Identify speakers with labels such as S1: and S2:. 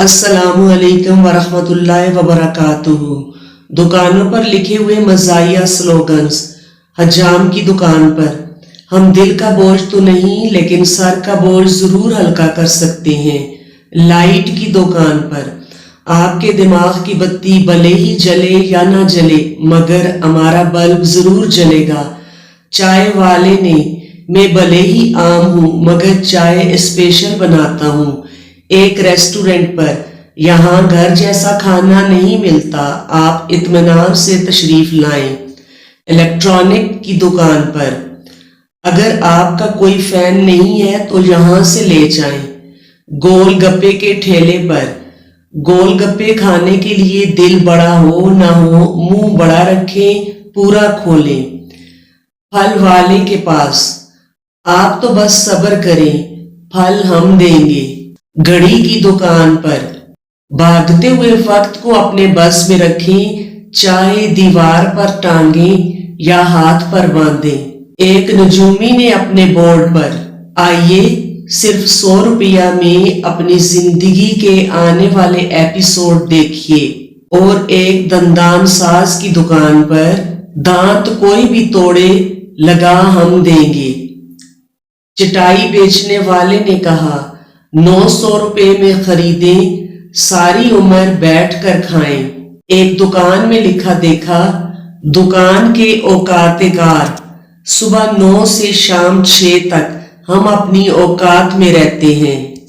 S1: अस्सलामु अलैकुम वरहमतुल्लाहि वबरकातुहू। दुकानों पर लिखे हुए मज़ाहिया स्लोगन्स। हजाम की दुकान पर, हम दिल का बोझ तो नहीं लेकिन सर का बोझ जरूर हल्का कर सकते हैं। लाइट की दुकान पर, आपके दिमाग की बत्ती भले ही जले या ना जले मगर हमारा बल्ब जरूर जलेगा। चाय वाले ने, मैं भले ही आम हूँ मगर चाय स्पेशल बनाता हूँ। एक रेस्टोरेंट पर, यहाँ घर जैसा खाना नहीं मिलता, आप इत्मीनान से तशरीफ लाएं। इलेक्ट्रॉनिक की दुकान पर, अगर आपका कोई फैन नहीं है तो यहाँ से ले जाएं। गोलगप्पे के ठेले पर, गोलगप्पे खाने के लिए दिल बड़ा हो ना हो मुंह बड़ा रखें, पूरा खोलें। फल वाले के पास, आप तो बस सब्र करें, फल हम देंगे। घड़ी की दुकान पर, भागते हुए वक्त को अपने बस में रखें, चाहे दीवार पर टांगें या हाथ पर बांधें। एक नजूमी ने अपने बोर्ड पर, आइए सिर्फ 100 रुपया में अपनी जिंदगी के आने वाले एपिसोड देखिए। और एक दंदान साज की दुकान पर, दांत कोई भी तोड़े लगा हम देंगे। चटाई बेचने वाले ने कहा, 900 रुपए में खरीदें, सारी उम्र बैठ कर खाएं। एक दुकान में लिखा देखा, दुकान के औकातकार, सुबह 9 से शाम 6 तक हम अपनी औकात में रहते हैं।